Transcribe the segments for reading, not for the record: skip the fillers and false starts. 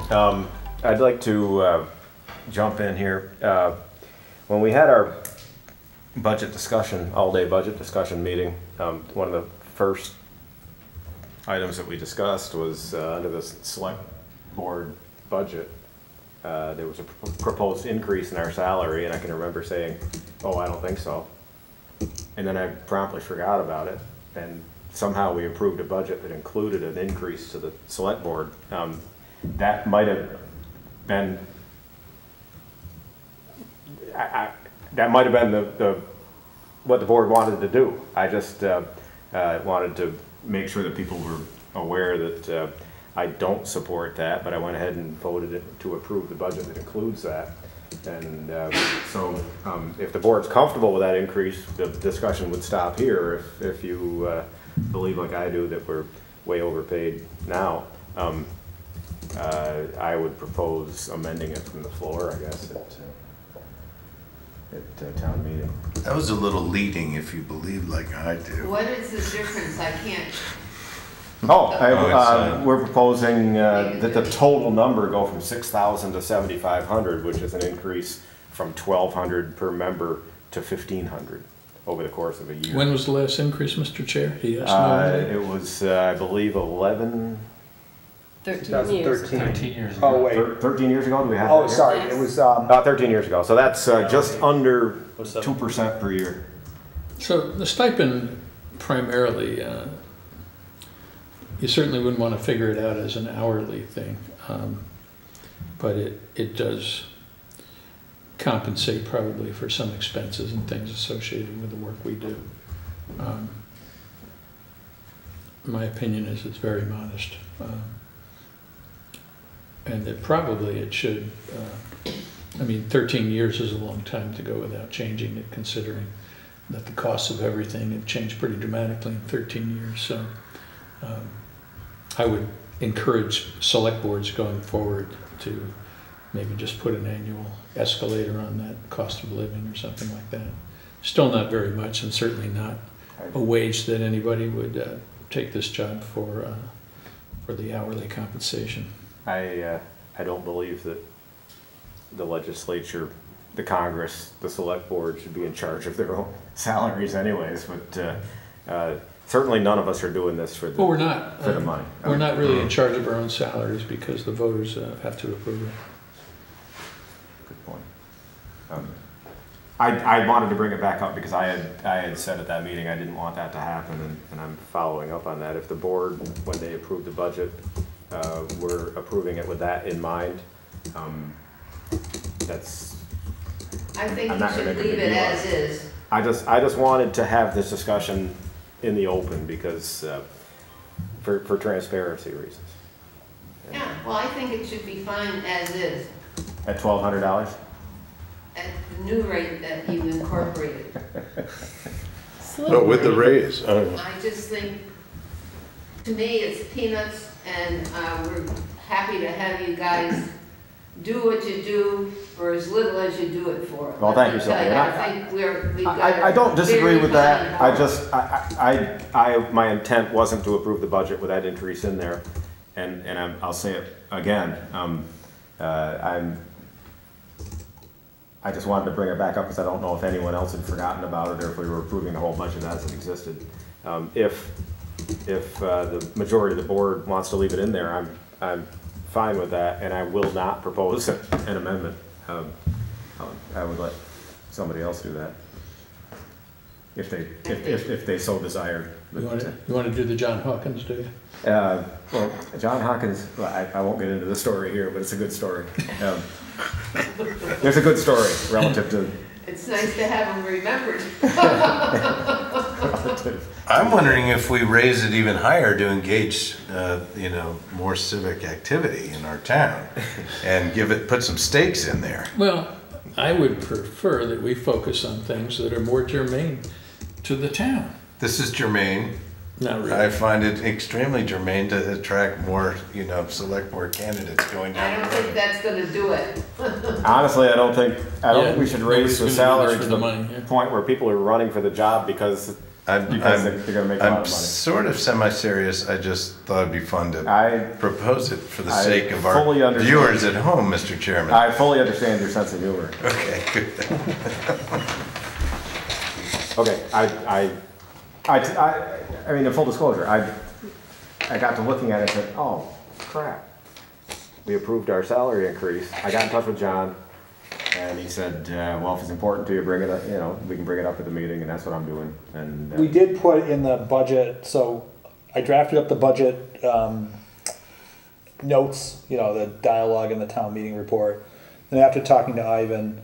I'd like to jump in here. When we had our budget discussion, all-day budget discussion meeting, one of the first items that we discussed was under the select board budget. There was a proposed increase in our salary, and I can remember saying, oh, I don't think so. And then I promptly forgot about it, and somehow we approved a budget that included an increase to the select board. That might have been, that might have been what the board wanted to do. I just wanted to make sure that people were aware that I don't support that, but I went ahead and voted it to approve the budget that includes that. And so if the board's comfortable with that increase, the discussion would stop here. If you believe like I do that we're way overpaid now, I would propose amending it from the floor, I guess, at town meeting. That was a little leading if you believe like I do. What is the difference? I can't. We're proposing that the total number go from 6,000 to 7,500, which is an increase from 1,200 per member to 1,500 over the course of a year. When was the last increase, Mr. Chair? He asked it was, I believe, 13 years. 13 years ago. Oh, wait. 13 years ago? Do we have Oh, that here? sorry. It was. 13 years ago. So that's just under 2% per year. So the stipend primarily, you certainly wouldn't want to figure it out as an hourly thing, but it does compensate probably for some expenses and things associated with the work we do. My opinion is it's very modest, and that probably it should. I mean, 13 years is a long time to go without changing it, considering that the costs of everything have changed pretty dramatically in 13 years. So. I would encourage select boards going forward to maybe just put an annual escalator on that cost of living or something like that. Still not very much, and certainly not a wage that anybody would take this job for the hourly compensation. I don't believe that the legislature, the Congress, the select board should be in charge of their own salaries anyways, but certainly none of us are doing this for the, well, we're not, for the money. We're not really in charge of our own salaries because the voters have to approve it. Good point. I wanted to bring it back up because I had said at that meeting I didn't want that to happen, and I'm following up on that. If the board, when they approved the budget, we're approving it with that in mind, that's... I think you should leave it as is. I just wanted to have this discussion in the open because for transparency reasons. Yeah, well, I think it should be fine as is. At $1,200? At the new rate that you incorporated. No, with the raise. I just think, to me, it's peanuts, and we're happy to have you guys do what you do for as little as you do it for. Well, thank you, Sylvia. I don't disagree with that. My intent wasn't to approve the budget with that increase in there, and I'll say it again. I just wanted to bring it back up because I don't know if anyone else had forgotten about it or if we were approving the whole budget as it existed. If the majority of the board wants to leave it in there, I'm fine with that, and I will not propose an amendment. I would let somebody else do that if they so desired. You want to do the John Hawkins, do you? Well, John Hawkins, I won't get into the story here, but it's a good story. There's a good story relative to... It's nice to have them remembered. I'm wondering if we raise it even higher to engage, more civic activity in our town and put some stakes in there. Well, I would prefer that we focus on things that are more germane to the town. This is germane. Not really. I find it extremely germane to attract more, select board candidates going down. I don't think that's going to do it. Honestly, I don't think we should raise the salary to the money, point where people are running for the job because because they're gonna make a lot I'm of money. sort of semi-serious. I just thought it'd be fun to I propose it for the I sake of fully our understand. viewers at home, Mr. Chairman. I fully understand your sense of humor. Okay, good. Okay, I mean, in full disclosure, I got to looking at it and said, oh, crap. We approved our salary increase. I got in touch with John, and he said, well, if it's important to you, bring it up, you know, we can bring it up at the meeting, and that's what I'm doing. And We did put in the budget, so I drafted up the budget notes, you know, the dialogue in the town meeting report. And after talking to Ivan,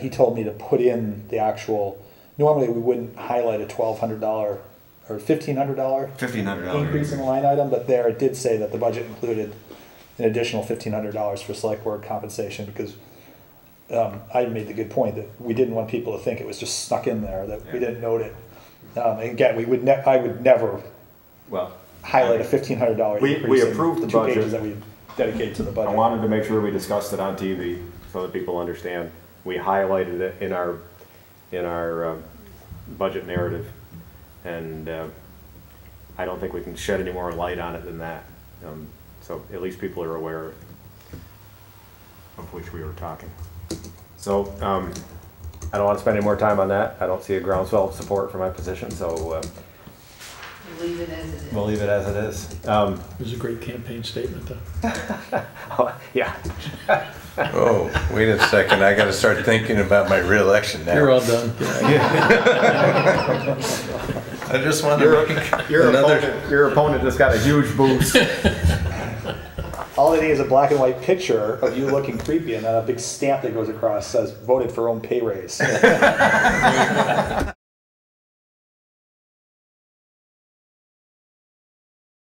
he told me to put in the actual, normally we wouldn't highlight a $1,200 or $1,500 $1,500 increase in the line item, but there it did say that the budget included an additional $1,500 for select board compensation, because I made the good point that we didn't want people to think it was just stuck in there, that we didn't note it. And again, I would never well, highlight a $1,500 We increase approved in the the two budget. pages that we dedicate to the I budget. wanted to make sure we discussed it on TV so that people understand. We highlighted it in our budget narrative, and I don't think we can shed any more light on it than that. So at least people are aware of which we were talking. So I don't want to spend any more time on that. I don't see a groundswell of support for my position, so We'll leave it as it is. we'll leave it as it is. It was a great campaign statement, though. Yeah. Oh, wait a second. I got to start thinking about my reelection now. You're all done. I just want to make Your opponent just got a huge boost. All they need is a black and white picture of you looking creepy, and then a big stamp that goes across says, voted for own pay raise.